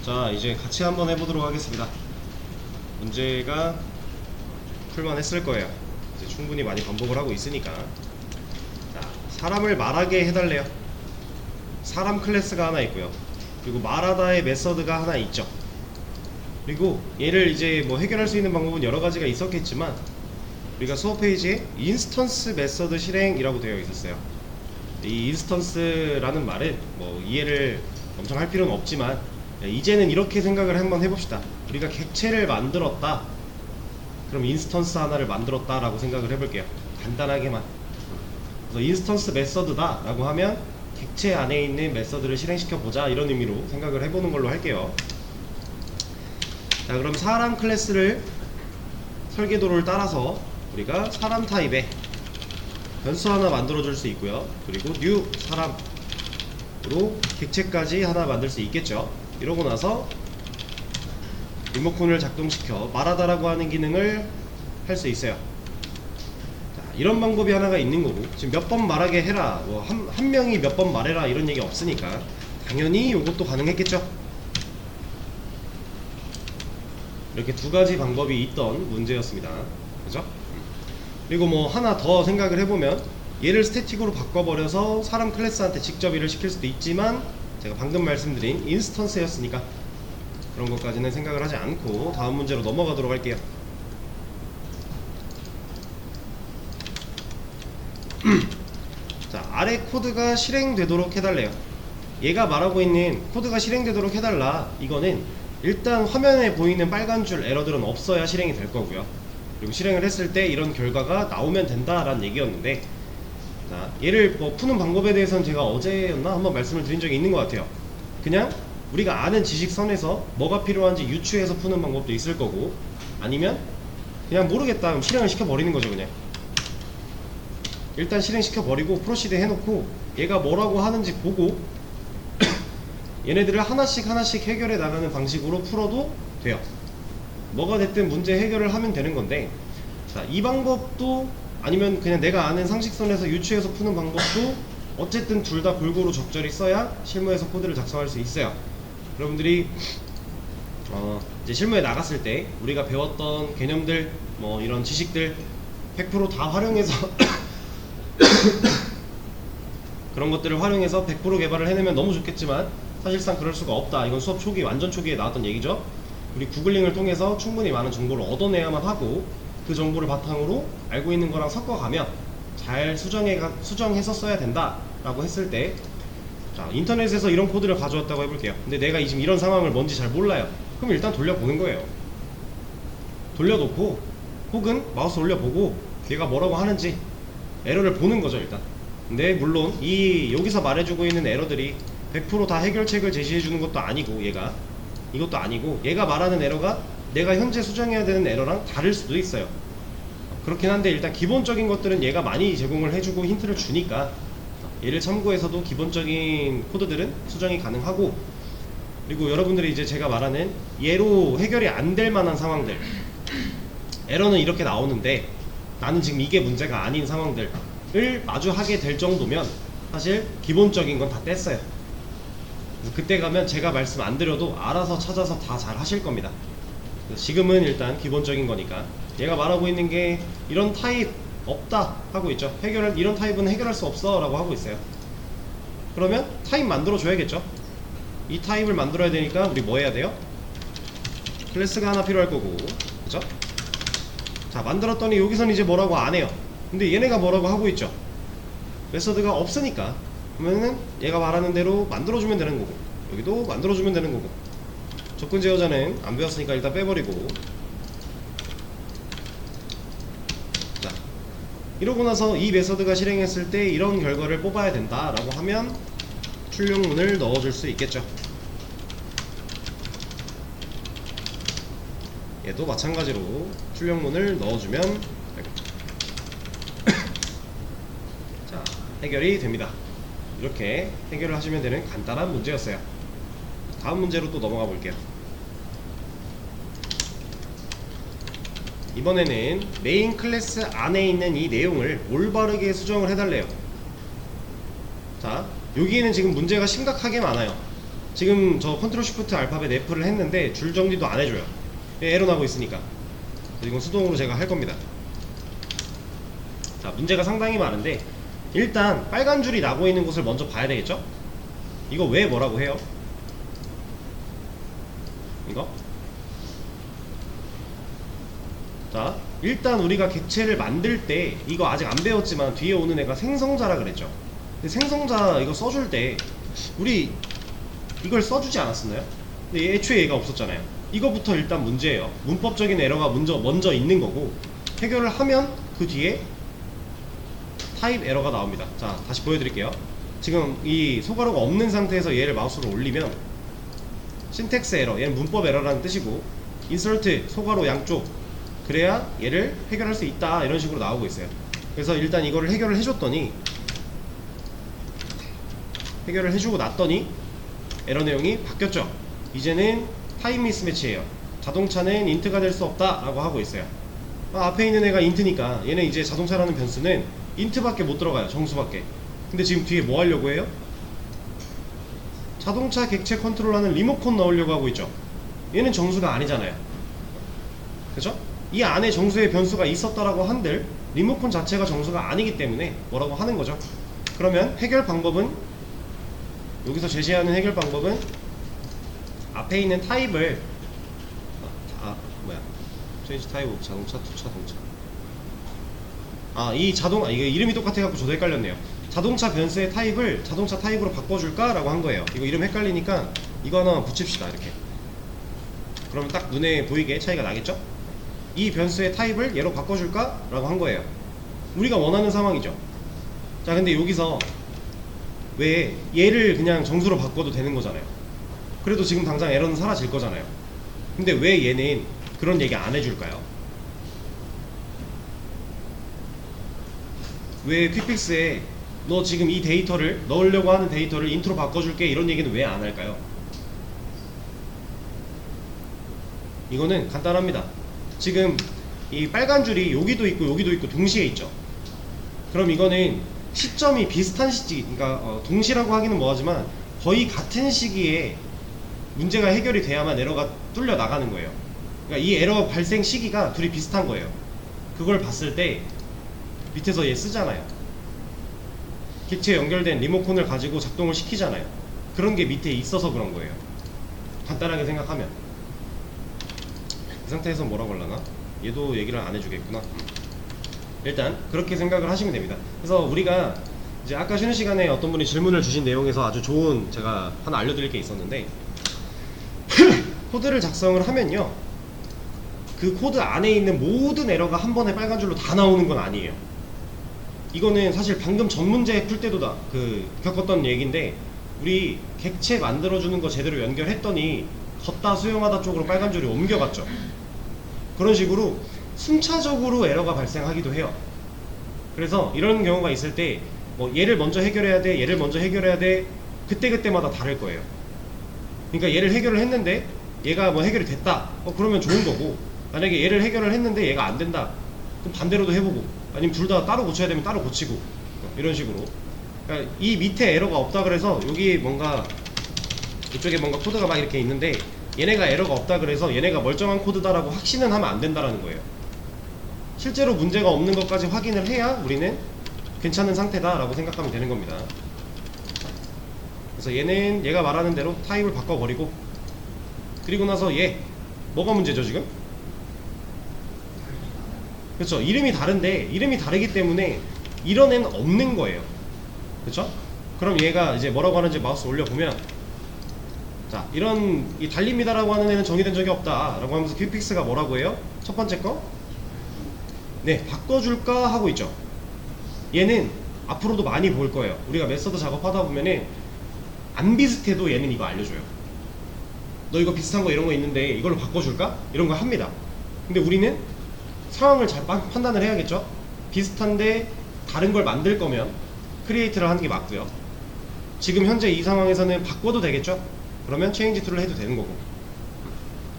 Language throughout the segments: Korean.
자, 이제 같이 한번 해보도록 하겠습니다. 문제가 풀만 했을 거예요. 이제 충분히 많이 반복을 하고 있으니까. 자, 사람을 말하게 해달래요. 사람 클래스가 하나 있고요. 그리고 말하다의 메서드가 하나 있죠. 그리고 얘를 이제 뭐 해결할 수 있는 방법은 여러 가지가 있었겠지만, 우리가 수업 페이지에 인스턴스 메서드 실행이라고 되어 있었어요. 이 인스턴스라는 말은 뭐 이해를 엄청 할 필요는 없지만, 이제는 이렇게 생각을 한번 해봅시다. 우리가 객체를 만들었다. 그럼 인스턴스 하나를 만들었다 라고 생각을 해볼게요. 간단하게만. 그래서 인스턴스 메서드다 라고 하면 객체 안에 있는 메서드를 실행시켜 보자, 이런 의미로 생각을 해보는 걸로 할게요. 자, 그럼 사람 클래스를 설계도를 따라서 우리가 사람 타입의 변수 하나 만들어 줄 수 있고요. 그리고 new 사람으로 객체까지 하나 만들 수 있겠죠. 이러고 나서 리모컨을 작동시켜 말하다라고 하는 기능을 할 수 있어요. 자, 이런 방법이 하나가 있는 거고, 지금 몇 번 말하게 해라, 뭐 한 명이 몇 번 말해라 이런 얘기 없으니까 당연히 이것도 가능했겠죠. 이렇게 두 가지 방법이 있던 문제였습니다. 그죠? 그리고 뭐 하나 더 생각을 해보면, 얘를 스태틱으로 바꿔버려서 사람 클래스한테 직접 일을 시킬 수도 있지만, 제가 방금 말씀드린 인스턴스였으니까 그런 것까지는 생각을 하지 않고 다음 문제로 넘어가도록 할게요. 자, 아래 코드가 실행되도록 해달래요. 얘가 말하고 있는 코드가 실행되도록 해달라, 이거는 일단 화면에 보이는 빨간 줄 에러들은 없어야 실행이 될 거고요. 그리고 실행을 했을 때 이런 결과가 나오면 된다라는 얘기였는데, 자, 얘를 뭐 푸는 방법에 대해서는 제가 어제였나 한번 말씀을 드린 적이 있는 것 같아요. 그냥 우리가 아는 지식선에서 뭐가 필요한지 유추해서 푸는 방법도 있을 거고, 아니면 그냥 모르겠다 그럼 실행을 시켜버리는 거죠. 그냥 일단 실행시켜버리고 프로시드 해놓고 얘가 뭐라고 하는지 보고 얘네들을 하나씩 하나씩 해결해 나가는 방식으로 풀어도 돼요. 뭐가 됐든 문제 해결을 하면 되는 건데, 자, 이 방법도 아니면 그냥 내가 아는 상식선에서 유추해서 푸는 방법도 어쨌든 둘 다 골고루 적절히 써야 실무에서 코드를 작성할 수 있어요. 여러분들이 이제 실무에 나갔을 때 우리가 배웠던 개념들, 뭐 이런 지식들 100% 다 활용해서 그런 것들을 활용해서 100% 개발을 해내면 너무 좋겠지만, 사실상 그럴 수가 없다. 이건 수업 초기, 완전 초기에 나왔던 얘기죠. 우리 구글링을 통해서 충분히 많은 정보를 얻어내야만 하고, 그 정보를 바탕으로 알고 있는 거랑 섞어가며 잘 수정해서 써야 된다 라고 했을 때, 자, 인터넷에서 이런 코드를 가져왔다고 해볼게요. 근데 내가 지금 이런 상황을 뭔지 잘 몰라요. 그럼 일단 돌려보는 거예요. 돌려놓고 혹은 마우스 올려보고 얘가 뭐라고 하는지 에러를 보는 거죠 일단. 근데 물론 여기서 말해주고 있는 에러들이 100% 다 해결책을 제시해주는 것도 아니고, 이것도 아니고, 얘가 말하는 에러가 내가 현재 수정해야 되는 에러랑 다를 수도 있어요. 그렇긴 한데 일단 기본적인 것들은 얘가 많이 제공을 해주고 힌트를 주니까 얘를 참고해서도 기본적인 코드들은 수정이 가능하고, 그리고 여러분들이 이제 제가 말하는 얘로 해결이 안 될 만한 상황들, 에러는 이렇게 나오는데 나는 지금 이게 문제가 아닌 상황들을 마주하게 될 정도면 사실 기본적인 건 다 뗐어요. 그때 가면 제가 말씀 안 드려도 알아서 찾아서 다 잘 하실 겁니다. 지금은 일단 기본적인 거니까, 얘가 말하고 있는 게 이런 타입 없다 하고 있죠. 이런 타입은 해결할 수 없어 라고 하고 있어요. 그러면 타입 만들어 줘야겠죠. 이 타입을 만들어야 되니까 우리 뭐 해야 돼요? 클래스가 하나 필요할 거고, 그죠? 자, 만들었더니 여기선 이제 뭐라고 안 해요. 근데 얘네가 뭐라고 하고 있죠. 메서드가 없으니까, 그러면은 얘가 말하는 대로 만들어주면 되는 거고, 여기도 만들어주면 되는 거고. 조건 제어자는 안 배웠으니까 일단 빼버리고. 자, 이러고 나서 이 메서드가 실행했을 때 이런 결과를 뽑아야 된다 라고 하면 출력문을 넣어줄 수 있겠죠. 얘도 마찬가지로 출력문을 넣어주면 되겠죠. 자, 해결이 됩니다. 이렇게 해결을 하시면 되는 간단한 문제였어요. 다음 문제로 또 넘어가 볼게요. 이번에는 메인 클래스 안에 있는 이 내용을 올바르게 수정을 해달래요. 자, 여기에는 지금 문제가 심각하게 많아요. 지금 저 컨트롤 쉬프트 알파벳 F를 했는데 줄 정리도 안 해줘요. 에러 나고 있으니까. 이건 수동으로 제가 할 겁니다. 자, 문제가 상당히 많은데 일단 빨간 줄이 나고 있는 곳을 먼저 봐야 되겠죠? 이거 왜 뭐라고 해요? 이거? 자, 일단 우리가 객체를 만들 때 이거 아직 안 배웠지만 뒤에 오는 애가 생성자라 그랬죠. 근데 생성자 이거 써줄 때 우리 이걸 써주지 않았었나요? 근데 애초에 얘가 없었잖아요. 이거부터 일단 문제예요. 문법적인 에러가 먼저 있는 거고, 해결을 하면 그 뒤에 타입 에러가 나옵니다. 자, 다시 보여드릴게요. 지금 이 소괄호가 없는 상태에서 얘를 마우스로 올리면 신텍스 에러, 얘는 문법 에러라는 뜻이고, 인서트 소괄호 양쪽, 그래야 얘를 해결할 수 있다, 이런 식으로 나오고 있어요. 그래서 일단 이거를 해결을 해줬더니, 해결을 해주고 났더니 에러 내용이 바뀌었죠. 이제는 타임 미스매치예요. 자동차는 인트가 될 수 없다 라고 하고 있어요. 앞에 있는 애가 인트니까 얘는 이제 자동차라는 변수는 인트밖에 못 들어가요. 정수밖에. 근데 지금 뒤에 뭐 하려고 해요? 자동차 객체 컨트롤하는 리모컨 넣으려고 하고 있죠. 얘는 정수가 아니잖아요. 그죠? 이 안에 정수의 변수가 있었다라고 한들 리모컨 자체가 정수가 아니기 때문에 뭐라고 하는 거죠. 그러면 해결 방법은, 여기서 제시하는 해결 방법은 앞에 있는 타입을 체인지 타입 오브 자동차 투 자동차, 이게 이름이 똑같아갖고 저도 헷갈렸네요. 자동차 변수의 타입을 자동차 타입으로 바꿔줄까? 라고 한 거예요. 이거 이름 헷갈리니까 이거 하나 붙입시다. 이렇게. 그러면 딱 눈에 보이게 차이가 나겠죠? 이 변수의 타입을 얘로 바꿔줄까? 라고 한 거예요. 우리가 원하는 상황이죠. 자, 근데 여기서 왜 얘를 그냥 정수로 바꿔도 되는 거잖아요. 그래도 지금 당장 에러는 사라질 거잖아요. 근데 왜 얘는 그런 얘기 안 해줄까요? 왜 퀵픽스에 너 지금 이 데이터를, 넣으려고 하는 데이터를 인트로 바꿔줄게, 이런 얘기는 왜 안 할까요? 이거는 간단합니다. 지금 이 빨간 줄이 여기도 있고 여기도 있고 동시에 있죠. 그럼 이거는 시점이 비슷한 시기, 그러니까 동시라고 하기는 뭐하지만 거의 같은 시기에 문제가 해결이 돼야만 에러가 뚫려 나가는 거예요. 그러니까 이 에러 발생 시기가 둘이 비슷한 거예요. 그걸 봤을 때 밑에서 얘 쓰잖아요. 객체에 연결된 리모컨을 가지고 작동을 시키잖아요. 그런 게 밑에 있어서 그런 거예요. 간단하게 생각하면. 이 상태에서 뭐라고 하려나? 얘도 얘기를 안 해주겠구나. 일단 그렇게 생각을 하시면 됩니다. 그래서 우리가 이제 아까 쉬는 시간에 어떤 분이 질문을 주신 내용에서 아주 좋은, 제가 하나 알려드릴 게 있었는데 코드를 작성을 하면요, 그 코드 안에 있는 모든 에러가 한 번에 빨간 줄로 다 나오는 건 아니에요. 이거는 사실 방금 전 문제 풀 때도 겪었던 얘기인데, 우리 객체 만들어주는 거 제대로 연결했더니 걷다 수용하다 쪽으로 빨간 줄이 옮겨갔죠. 그런 식으로 순차적으로 에러가 발생하기도 해요. 그래서 이런 경우가 있을 때 뭐 얘를 먼저 해결해야 돼, 얘를 먼저 해결해야 돼, 그때그때마다 다를 거예요. 그러니까 얘를 해결을 했는데 얘가 뭐 해결이 됐다, 그러면 좋은 거고, 만약에 얘를 해결을 했는데 얘가 안 된다, 그럼 반대로도 해보고, 아니면 둘 다 따로 고쳐야 되면 따로 고치고, 이런 식으로. 그러니까 이 밑에 에러가 없다 그래서 여기 뭔가 이쪽에 뭔가 코드가 막 이렇게 있는데 얘네가 에러가 없다 그래서 얘네가 멀쩡한 코드다라고 확신은 하면 안 된다라는 거예요. 실제로 문제가 없는 것까지 확인을 해야 우리는 괜찮은 상태다라고 생각하면 되는 겁니다. 그래서 얘는 얘가 말하는 대로 타입을 바꿔버리고, 그리고 나서 얘 뭐가 문제죠 지금? 그렇죠. 이름이 다른데, 이름이 다르기 때문에 이런 애는 없는 거예요. 그렇죠? 그럼 얘가 이제 뭐라고 하는지 마우스 올려보면, 자, 이런 이 달립니다라고 하는 애는 정의된 적이 없다 라고 하면서 퀵픽스가 뭐라고 해요? 첫 번째 거, 네, 바꿔줄까 하고 있죠. 얘는 앞으로도 많이 볼 거예요. 우리가 메서드 작업하다 보면은 안 비슷해도 얘는 이거 알려줘요. 너 이거 비슷한 거 이런 거 있는데 이걸로 바꿔줄까? 이런 거 합니다. 근데 우리는 상황을 잘 판단을 해야겠죠. 비슷한데 다른 걸 만들 거면 크리에이트를 하는 게 맞고요. 지금 현재 이 상황에서는 바꿔도 되겠죠. 그러면 체인지 툴을 해도 되는 거고,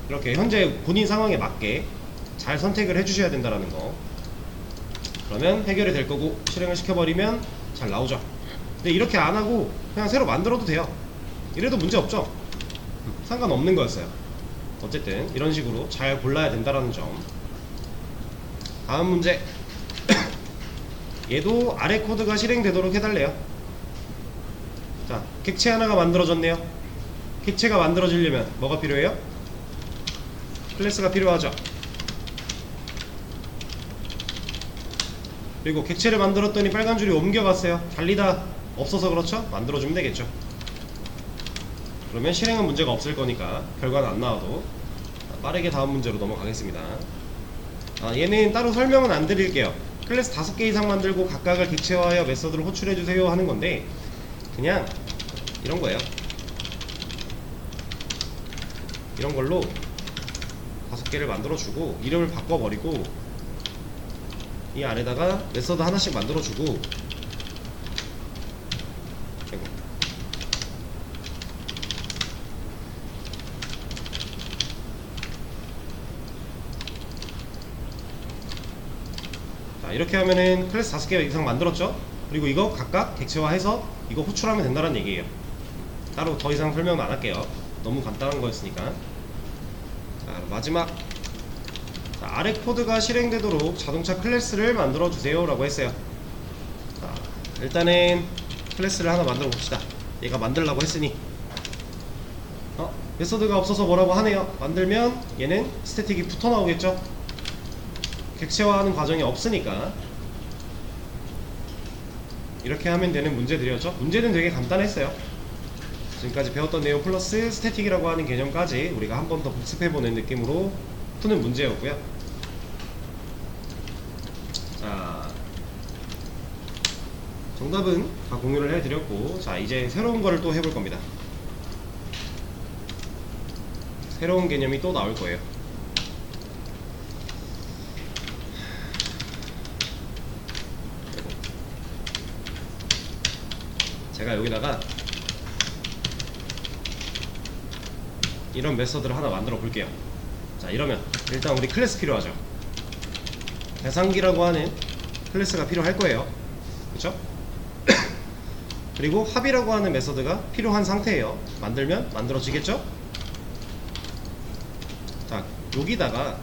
이렇게 현재 본인 상황에 맞게 잘 선택을 해주셔야 된다는 거. 그러면 해결이 될 거고, 실행을 시켜버리면 잘 나오죠. 근데 이렇게 안 하고 그냥 새로 만들어도 돼요. 이래도 문제 없죠. 상관없는 거였어요. 어쨌든 이런 식으로 잘 골라야 된다라는 점. 다음 문제. 얘도 아래 코드가 실행되도록 해달래요. 자, 객체 하나가 만들어졌네요. 객체가 만들어지려면 뭐가 필요해요? 클래스가 필요하죠. 그리고 객체를 만들었더니 빨간 줄이 옮겨갔어요. 달리다 없어서 그렇죠? 만들어주면 되겠죠. 그러면 실행은 문제가 없을 거니까 결과는 안 나와도. 빠르게 다음 문제로 넘어가겠습니다. 얘는 따로 설명은 안 드릴게요. 클래스 5개 이상 만들고 각각을 객체화하여 메서드를 호출해주세요 하는 건데, 그냥 이런 거예요. 이런 걸로 5개를 만들어주고 이름을 바꿔버리고 이 안에다가 메서드 하나씩 만들어주고, 자, 이렇게 하면은 클래스 5개 이상 만들었죠? 그리고 이거 각각 객체화해서 이거 호출하면 된다는 얘기예요. 따로 더 이상 설명은 안 할게요. 너무 간단한 거였으니까. 자, 마지막. 자, 아래 코드가 실행되도록 자동차 클래스를 만들어 주세요 라고 했어요. 자, 일단은 클래스를 하나 만들어 봅시다. 얘가 만들라고 했으니. 메서드가 없어서 뭐라고 하네요. 만들면 얘는 스태틱이 붙어 나오겠죠. 객체화하는 과정이 없으니까 이렇게 하면 되는 문제들이었죠. 문제는 되게 간단했어요. 지금까지 배웠던 내용 플러스 스태틱이라고 하는 개념까지 우리가 한 번 더 복습해보는 느낌으로 푸는 문제였고요. 자, 정답은 다 공유를 해드렸고, 자, 이제 새로운 거를 또 해볼 겁니다. 새로운 개념이 또 나올 거예요. 제가 여기다가 이런 메서드를 하나 만들어 볼게요. 자, 이러면 일단 우리 클래스 필요하죠. 계산기라고 하는 클래스가 필요할 거예요. 그쵸? 그리고 합이라고 하는 메서드가 필요한 상태예요. 만들면 만들어지겠죠? 자, 여기다가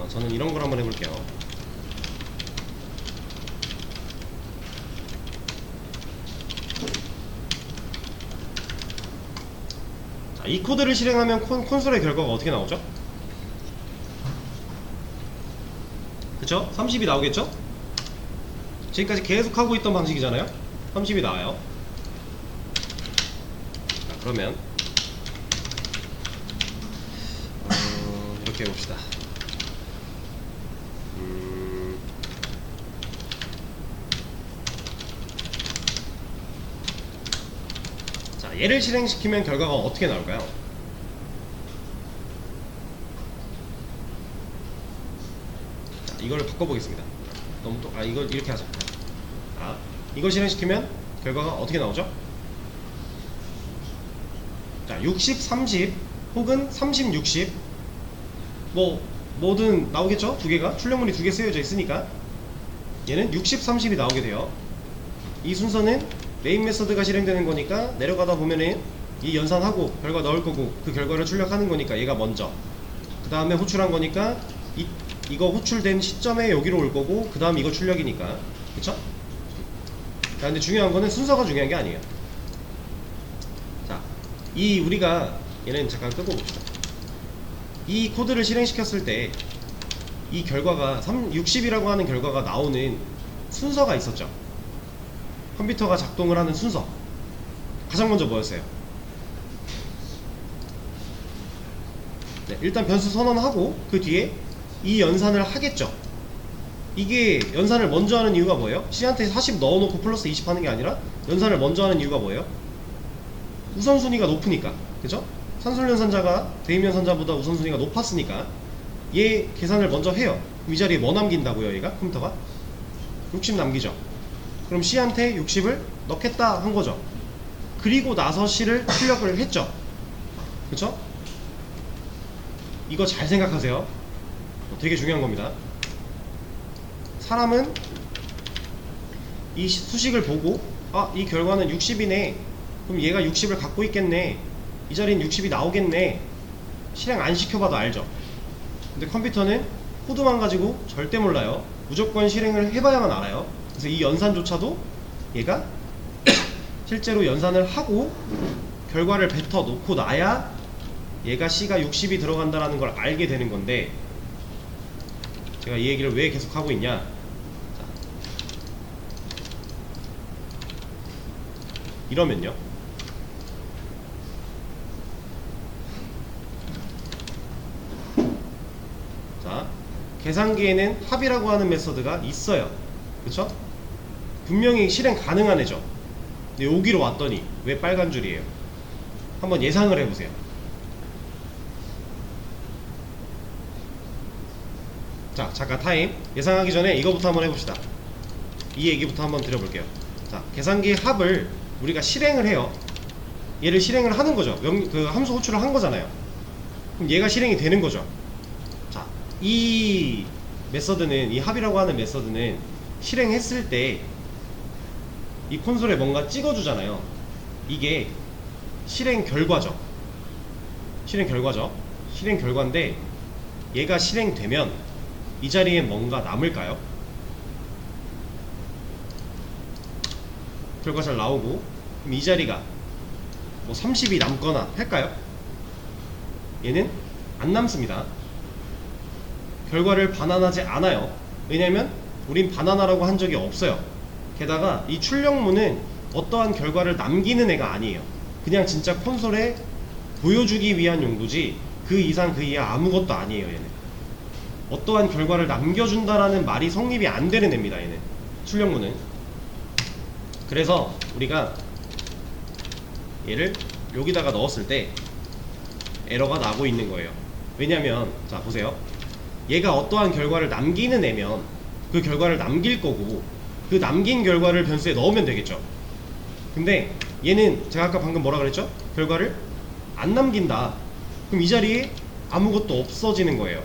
저는 이런 걸 한번 해볼게요. 자, 이 코드를 실행하면 콘솔의 결과가 어떻게 나오죠? 그쵸? 30이 나오겠죠? 지금까지 계속 하고 있던 방식이잖아요? 30이 나와요. 자, 그러면 이렇게 해봅시다. 자, 얘를 실행시키면 결과가 어떻게 나올까요? 자, 이걸 바꿔보겠습니다. 너무 또, 이걸 이렇게 하자. 자, 이걸 실행시키면 결과가 어떻게 나오죠? 자, 60, 30 혹은 30, 60 뭐든 나오겠죠? 두 개가 출력문이 두 개 쓰여져 있으니까 얘는 60, 30이 나오게 돼요. 이 순서는 메인 메서드가 실행되는 거니까 내려가다 보면은 이 연산하고 결과 넣을 거고 그 결과를 출력하는 거니까 얘가 먼저, 그 다음에 호출한 거니까 이거 호출된 시점에 여기로 올 거고, 그 다음 이거 출력이니까. 그쵸? 자, 근데 중요한 거는 순서가 중요한 게 아니에요. 자, 우리가 얘는 잠깐 끄고 봅시다. 이 코드를 실행시켰을 때 이 결과가 60이라고 하는 결과가 나오는 순서가 있었죠. 컴퓨터가 작동을 하는 순서. 가장 먼저 뭐였어요? 네, 일단 변수 선언하고 그 뒤에 이 연산을 하겠죠. 이게 연산을 먼저 하는 이유가 뭐예요? C한테 40 넣어놓고 플러스 20 하는 게 아니라 연산을 먼저 하는 이유가 뭐예요? 우선순위가 높으니까. 그죠? 산술연산자가 대입연산자보다 우선순위가 높았으니까 얘 계산을 먼저 해요. 이 자리에 뭐 남긴다고요? 얘가 컴퓨터가 60 남기죠. 그럼 C한테 60을 넣겠다 한 거죠. 그리고 나서 C를 출력을 했죠. 그쵸? 이거 잘 생각하세요. 되게 중요한 겁니다. 사람은 이 수식을 보고 이 결과는 60이네. 그럼 얘가 60을 갖고 있겠네. 이 자리는 60이 나오겠네. 실행 안 시켜봐도 알죠. 근데 컴퓨터는 코드만 가지고 절대 몰라요. 무조건 실행을 해봐야만 알아요. 그래서 이 연산조차도 얘가 실제로 연산을 하고 결과를 뱉어 놓고 나야 얘가 C가 60이 들어간다는 걸 알게 되는 건데, 제가 이 얘기를 왜 계속 하고 있냐. 자, 이러면요, 자, 계산기에는 합이라고 하는 메서드가 있어요. 그쵸? 분명히 실행 가능한 애죠. 근데 여기로 왔더니 왜 빨간 줄이에요? 한번 예상을 해보세요. 자, 잠깐 타임. 예상하기 전에 이거부터 한번 해봅시다. 이 얘기부터 한번 드려볼게요. 자, 계산기 합을 우리가 실행을 해요. 얘를 실행을 하는 거죠. 그 함수 호출을 한 거잖아요. 그럼 얘가 실행이 되는 거죠. 자, 이 메서드는, 이 합이라고 하는 메서드는 실행했을 때 이 콘솔에 뭔가 찍어주잖아요. 이게 실행 결과죠. 실행 결과죠. 실행 결과인데 얘가 실행되면 이 자리에 뭔가 남을까요? 결과 잘 나오고, 그럼 이 자리가 뭐 30이 남거나 할까요? 얘는 안 남습니다. 결과를 반환하지 않아요. 왜냐면 우린 반환하라고 한 적이 없어요. 게다가 이 출력문은 어떠한 결과를 남기는 애가 아니에요. 그냥 진짜 콘솔에 보여주기 위한 용도지 그 이상 그 이하 아무것도 아니에요. 얘는 어떠한 결과를 남겨준다라는 말이 성립이 안 되는 애입니다. 얘는 출력문은. 그래서 우리가 얘를 여기다가 넣었을 때 에러가 나고 있는 거예요. 왜냐면, 자 보세요, 얘가 어떠한 결과를 남기는 애면 그 결과를 남길 거고, 그 남긴 결과를 변수에 넣으면 되겠죠. 근데 얘는 제가 아까 방금 뭐라 그랬죠? 결과를 안 남긴다. 그럼 이 자리에 아무것도 없어지는 거예요.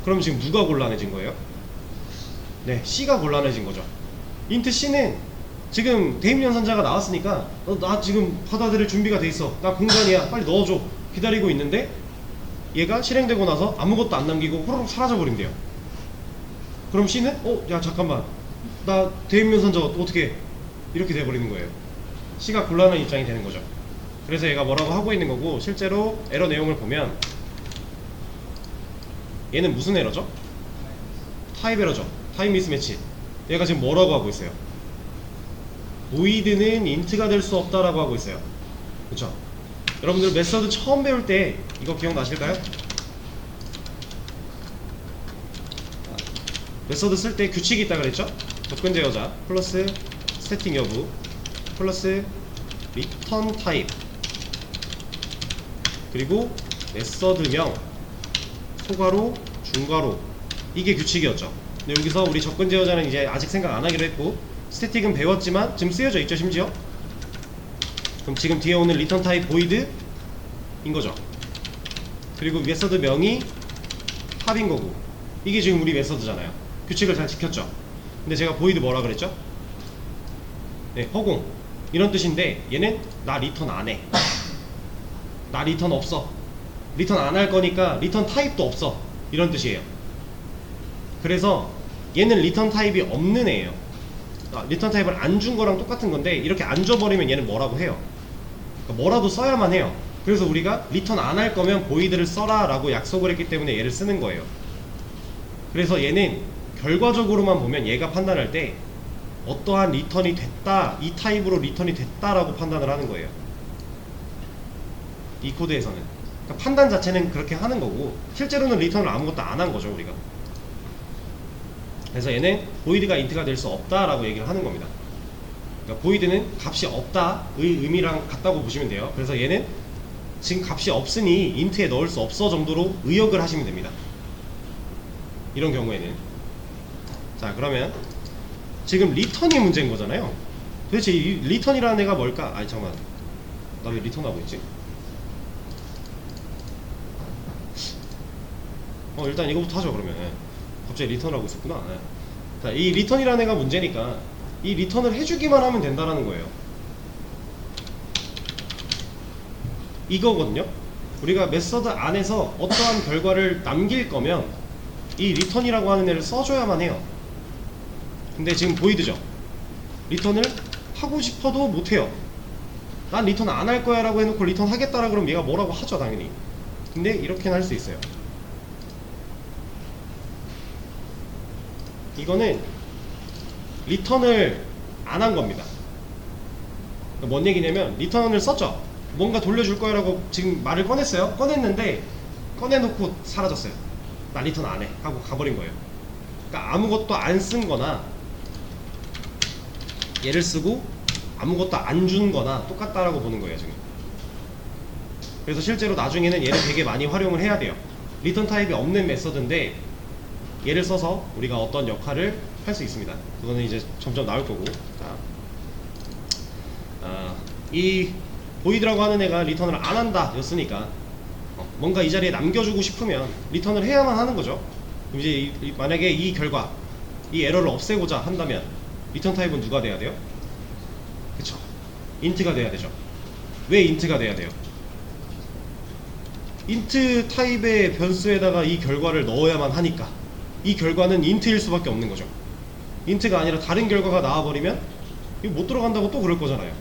그럼 지금 누가 곤란해진 거예요? 네, C가 곤란해진 거죠. 인트 C는 지금 대입연산자가 나왔으니까 나 지금 받아들일 준비가 돼 있어, 나 공간이야, 빨리 넣어줘, 기다리고 있는데 얘가 실행되고 나서 아무것도 안 남기고 호로록 사라져 버린대요. 그럼 C는 야 잠깐만, 나 대입연산자 어떻게, 이렇게 돼버리는 거예요. C가 곤란한 입장이 되는 거죠. 그래서 얘가 뭐라고 하고 있는 거고, 실제로 에러 내용을 보면 얘는 무슨 에러죠? 타입 에러죠. 타입 미스매치. 얘가 지금 뭐라고 하고 있어요? void는 int가 될 수 없다라고 하고 있어요. 그쵸? 여러분들 메서드 처음 배울 때 이거 기억나실까요? 메서드 쓸 때 규칙이 있다 그랬죠? 접근 제어자 플러스 스태틱 여부 플러스 리턴 타입, 그리고 메서드명 소괄호 중괄호, 이게 규칙이었죠. 근데 여기서 우리 접근 제어자는 이제 아직 생각 안 하기로 했고, 스태틱은 배웠지만 지금 쓰여져 있죠, 심지어. 그럼 지금 뒤에 오는 리턴 타입 void 인 거죠. 그리고 메서드 명이 탑인 거고, 이게 지금 우리 메서드잖아요. 규칙을 잘 지켰죠. 근데 제가 void 뭐라 그랬죠? 네, 허공 이런 뜻인데, 얘는 나 리턴 안 해, 나 리턴 없어, 리턴 안 할 거니까 리턴 타입도 없어, 이런 뜻이에요. 그래서 얘는 리턴 타입이 없는 애예요. 리턴 타입을 안 준 거랑 똑같은 건데, 이렇게 안 줘버리면 얘는 뭐라고 해요. 그러니까 뭐라도 써야만 해요. 그래서 우리가 리턴 안 할 거면 void를 써라 라고 약속을 했기 때문에 얘를 쓰는 거예요. 그래서 얘는 결과적으로만 보면 얘가 판단할 때 어떠한 리턴이 됐다, 이 타입으로 리턴이 됐다 라고 판단을 하는 거예요. 이 코드에서는. 그러니까 판단 자체는 그렇게 하는 거고, 실제로는 리턴을 아무것도 안 한 거죠, 우리가. 그래서 얘는 void가 int가 될 수 없다 라고 얘기를 하는 겁니다. 그러니까 void는 값이 없다의 의미랑 같다고 보시면 돼요. 그래서 얘는 지금 값이 없으니 int에 넣을 수 없어 정도로 의역을 하시면 됩니다. 이런 경우에는. 자, 그러면 지금 리턴이 문제인 거잖아요. 도대체 이 리턴이라는 애가 뭘까? 아니 잠깐만, 나 왜 리턴하고 있지? 일단 이거부터 하죠. 그러면 갑자기 리턴하고 있었구나. 자, 이 리턴이라는 애가 문제니까 이 리턴을 해주기만 하면 된다라는 거예요. 이거거든요. 우리가 메서드 안에서 어떠한 결과를 남길 거면 이 리턴이라고 하는 애를 써줘야만 해요. 근데 지금 보이드죠? 리턴을 하고 싶어도 못해요. 난 리턴 안 할 거야 라고 해놓고 리턴 하겠다라 그러면 얘가 뭐라고 하죠, 당연히. 근데 이렇게는 할 수 있어요. 이거는 리턴을 안 한 겁니다. 뭔 얘기냐면 리턴을 썼죠. 뭔가 돌려줄 거야 라고 지금 말을 꺼냈어요. 꺼냈는데 꺼내놓고 사라졌어요. 나 리턴 안 해 하고 가버린 거예요. 그러니까 아무것도 안 쓴 거나 얘를 쓰고 아무것도 안 준 거나 똑같다라고 보는 거예요, 지금. 그래서 실제로 나중에는 얘를 되게 많이 활용을 해야 돼요. 리턴 타입이 없는 메서드인데 얘를 써서 우리가 어떤 역할을 할 수 있습니다. 그거는 이제 점점 나올 거고. 자, 이 보이드라고 하는 애가 리턴을 안 한다 였으니까 뭔가 이 자리에 남겨주고 싶으면 리턴을 해야만 하는 거죠. 그럼 이제 만약에 이 결과, 이 에러를 없애고자 한다면 리턴 타입은 누가 돼야 돼요? 그쵸, 인트가 돼야 되죠. 왜 인트가 돼야 돼요? 인트 타입의 변수에다가 이 결과를 넣어야만 하니까 이 결과는 인트일 수밖에 없는 거죠. 인트가 아니라 다른 결과가 나와버리면 이거 못 들어간다고 또 그럴 거잖아요.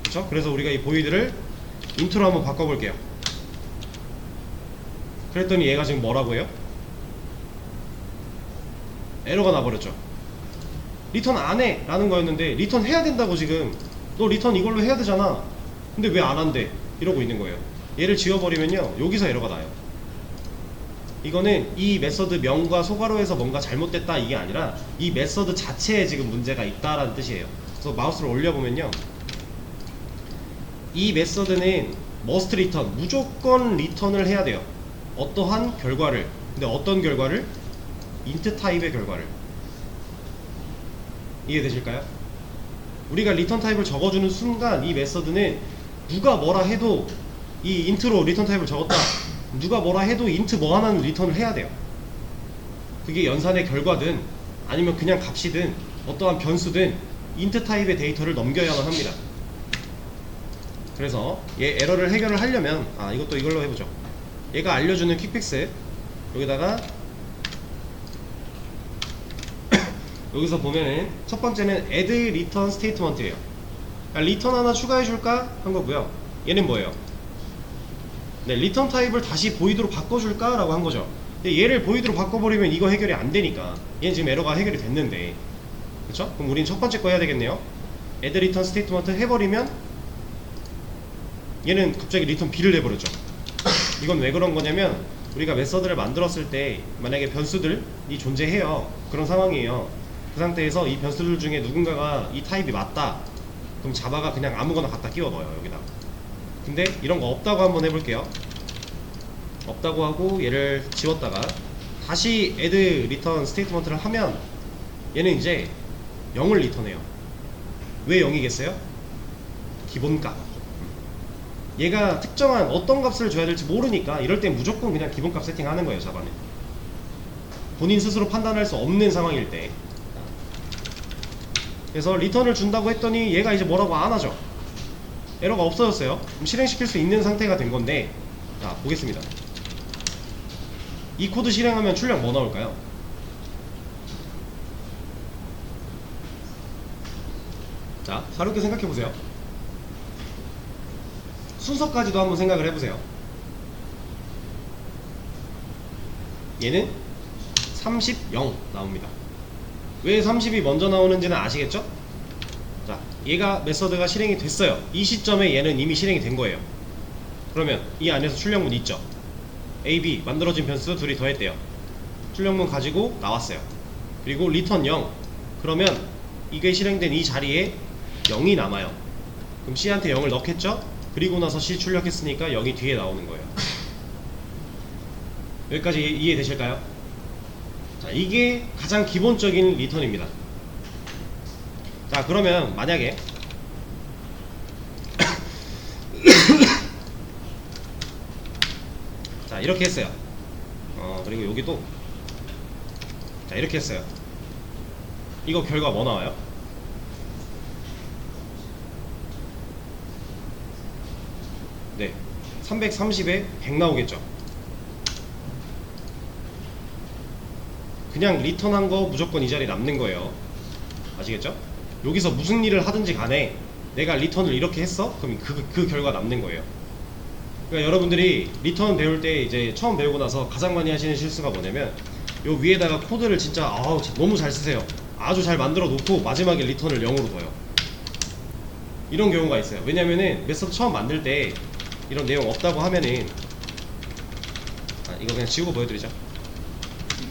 그쵸? 그래서 우리가 이 보이드를 인트로 한번 바꿔볼게요. 그랬더니 얘가 지금 뭐라고 해요? 에러가 나버렸죠. 리턴 안 해 라는 거였는데 리턴 해야 된다고. 지금 너 리턴 이걸로 해야 되잖아. 근데 왜 안 한대 이러고 있는 거예요. 얘를 지워버리면요 여기서 에러가 나요. 이거는 이 메서드 명과 소괄호에서 뭔가 잘못됐다 이게 아니라 이 메서드 자체에 지금 문제가 있다라는 뜻이에요. 그래서 마우스를 올려보면요, 이 메서드는 must return, 무조건 리턴을 해야 돼요. 어떠한 결과를. 근데 어떤 결과를? int 타입의 결과를. 이해되실까요? 우리가 리턴 타입을 적어주는 순간 이 메서드는 누가 뭐라 해도 이 int로 리턴 타입을 적었다, 누가 뭐라 해도 int 뭐 하나는 리턴을 해야 돼요. 그게 연산의 결과든 아니면 그냥 값이든 어떠한 변수든 int 타입의 데이터를 넘겨야만 합니다. 그래서 얘 에러를 해결을 하려면 이것도 이걸로 해보죠. 얘가 알려주는 퀵픽스 여기다가 여기서 보면은 첫 번째는 add return statement예요. 그러니까 리턴 하나 추가해줄까 한 거고요. 얘는 뭐예요? 네, 리턴 타입을 다시 보이드로 바꿔줄까 라고 한 거죠. 근데 얘를 보이드로 바꿔버리면 이거 해결이 안 되니까 얘는 지금 에러가 해결이 됐는데, 그쵸? 그럼 우린 첫 번째 거 해야 되겠네요. add return statement 해버리면 얘는 갑자기 리턴 B를 내버렸죠. 이건 왜 그런 거냐면 우리가 메서드를 만들었을 때 만약에 변수들이 존재해요. 그런 상황이에요. 그 상태에서 이 변수들 중에 누군가가 이 타입이 맞다 그럼 자바가 그냥 아무거나 갖다 끼워 넣어요 여기다. 근데 이런 거 없다고 한번 해볼게요. 없다고 하고 얘를 지웠다가 다시 add return statement를 하면 얘는 이제 0을 리턴해요. 왜 0이겠어요? 기본값. 얘가 특정한 어떤 값을 줘야 될지 모르니까 이럴 땐 무조건 그냥 기본값 세팅하는 거예요. 자바는 본인 스스로 판단할 수 없는 상황일 때. 그래서 리턴을 준다고 했더니 얘가 이제 뭐라고 안 하죠. 에러가 없어졌어요. 그럼 실행시킬 수 있는 상태가 된 건데, 자 보겠습니다. 이 코드 실행하면 출력 뭐 나올까요? 자 가볍게 생각해 보세요. 순서까지도 한번 생각을 해보세요. 얘는 30, 0 나옵니다. 왜 30이 먼저 나오는지는 아시겠죠? 자, 얘가 메서드가 실행이 됐어요. 이 시점에 얘는 이미 실행이 된 거예요. 그러면 이 안에서 출력문 있죠? A, B 만들어진 변수 둘이 더했대요. 출력문 가지고 나왔어요. 그리고 리턴 0. 그러면 이게 실행된 이 자리에 0이 남아요. 그럼 C한테 0을 넣겠죠? 그리고 나서 C 출력했으니까 0이 뒤에 나오는 거예요. 여기까지 이해되실까요? 자, 이게 가장 기본적인 리턴입니다. 자, 그러면 만약에 자, 이렇게 했어요. 그리고 여기도 자, 이렇게 했어요. 이거 결과 뭐 나와요? 네, 330에 100 나오겠죠. 그냥 리턴한 거 무조건 이 자리 남는 거예요. 아시겠죠? 여기서 무슨 일을 하든지 간에 내가 리턴을 이렇게 했어? 그럼 그 결과 남는 거예요. 그러니까 여러분들이 리턴 배울 때 이제 처음 배우고 나서 가장 많이 하시는 실수가 뭐냐면 요 위에다가 코드를 진짜 너무 잘 쓰세요. 아주 잘 만들어 놓고 마지막에 리턴을 0으로 둬요. 이런 경우가 있어요. 왜냐면은 메서드 처음 만들 때 이런 내용 없다고 하면은 이거 그냥 지우고 보여드리죠.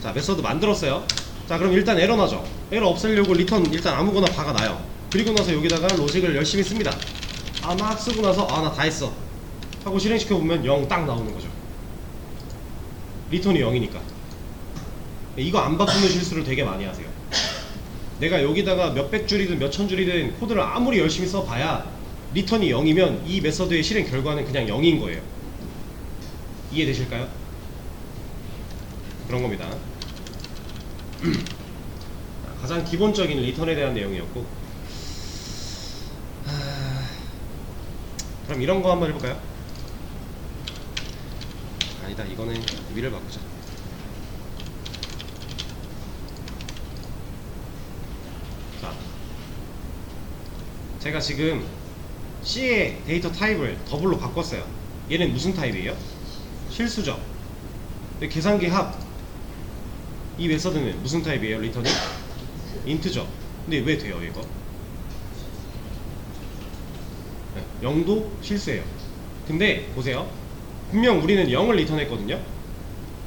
자, 메서드 만들었어요. 자, 그럼 일단 에러 나죠. 에러 없애려고 리턴 일단 아무거나 박아놔요. 그리고 나서 여기다가 로직을 열심히 씁니다. 막 쓰고 나서 나 다 했어 하고 실행시켜보면 0 딱 나오는 거죠. 리턴이 0이니까. 이거 안 바꾸는 실수를 되게 많이 하세요. 내가 여기다가 몇백 줄이든 몇천 줄이든 코드를 아무리 열심히 써봐야 리턴이 0이면 이 메서드의 실행 결과는 그냥 0인 거예요. 이해되실까요? 그런 겁니다. 가장 기본적인 리턴에 대한 내용이었고, 그럼 이런 거 한번 해볼까요? 아니다, 이거는 위를 바꾸자. 자, 제가 지금 C의 데이터 타입을 더블로 바꿨어요. 얘는 무슨 타입이에요? 실수죠. 근데 계산기 합, 이 메서드는 무슨 타입이에요? 리턴이? 인트죠. 근데 왜 돼요 이거? 0도 실수예요. 근데 보세요, 분명 우리는 0을 리턴했거든요.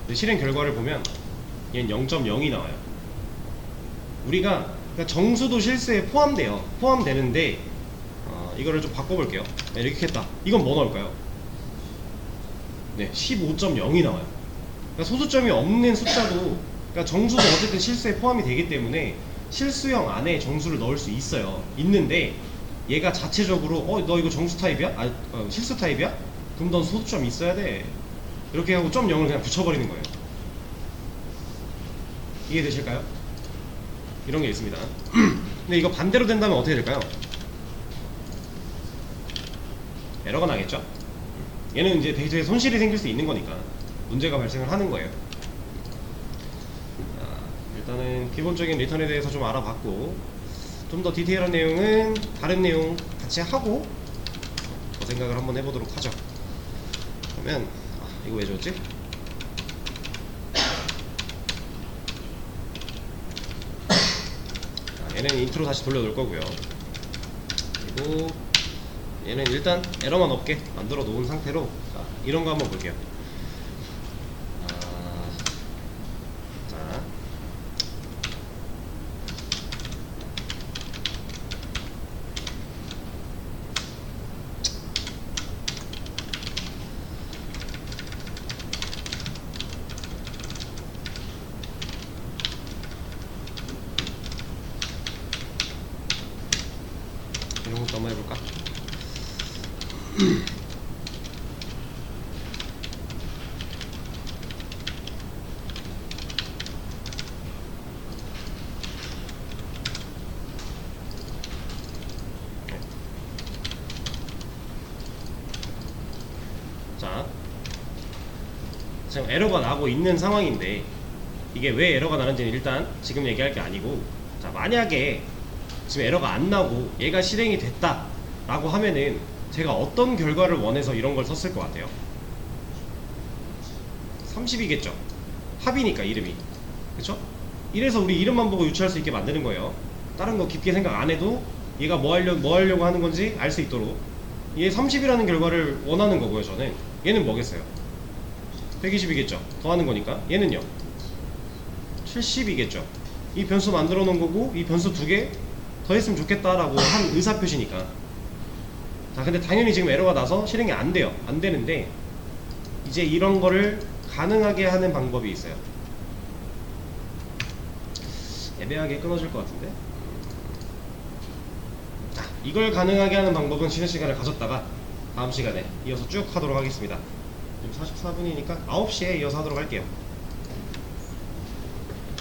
근데 실행 결과를 보면 얘는 0.0이 나와요. 우리가 그러니까 정수도 실수에 포함되는데 이거를 좀 바꿔볼게요. 이렇게 했다. 이건 뭐 나올까요? 네, 15.0이 나와요. 그러니까 소수점이 없는 숫자도, 그러니까 정수도 어쨌든 실수에 포함이 되기 때문에 실수형 안에 정수를 넣을 수 있어요. 있는데 얘가 자체적으로 너 이거 정수 타입이야? 실수 타입이야? 그럼 넌 소수점이 있어야 돼. 이렇게 하고 점 0을 그냥 붙여버리는 거예요. 이해되실까요? 이런 게 있습니다. 근데 이거 반대로 된다면 어떻게 될까요? 에러가 나겠죠? 얘는 이제 데이터에 손실이 생길 수 있는 거니까 문제가 발생을 하는 거예요. 일단은 기본적인 리턴에 대해서 좀 알아봤고, 좀 더 디테일한 내용은 다른 내용 같이 하고 더 생각을 한번 해보도록 하죠. 그러면 이거 왜 줬지? 얘는 인트로 다시 돌려놓을 거고요. 그리고 얘는 일단 에러만 없게 만들어 놓은 상태로, 자, 이런 거 한번 볼게요. 자, 이런 것도 한번 해볼까? 자, 지금 에러가 나고 있는 상황인데 이게 왜 에러가 나는지는 일단 지금 얘기할 게 아니고, 자, 만약에 지금 에러가 안 나고 얘가 실행이 됐다 라고 하면은 제가 어떤 결과를 원해서 이런 걸 썼을 것 같아요? 30이겠죠. 합이니까 이름이, 그쵸? 이래서 우리 이름만 보고 유추할 수 있게 만드는 거예요. 다른 거 깊게 생각 안 해도 얘가 뭐 하려고 하는 건지 알 수 있도록 얘 30이라는 결과를 원하는 거고요. 저는 얘는 뭐겠어요? 120이겠죠. 더하는 거니까. 얘는요 70이겠죠. 이 변수 만들어 놓은 거고 이 변수 두 개 더했으면 좋겠다라고 한 의사표시니까. 자, 근데 당연히 지금 에러가 나서 실행이 안 돼요. 안 되는데 이제 이런 거를 가능하게 하는 방법이 있어요. 애매하게 끊어질 것 같은데. 자, 이걸 가능하게 하는 방법은 쉬는 시간을 가졌다가 다음 시간에 이어서 쭉 하도록 하겠습니다. 지금 44분이니까 9시에 이어서 하도록 할게요.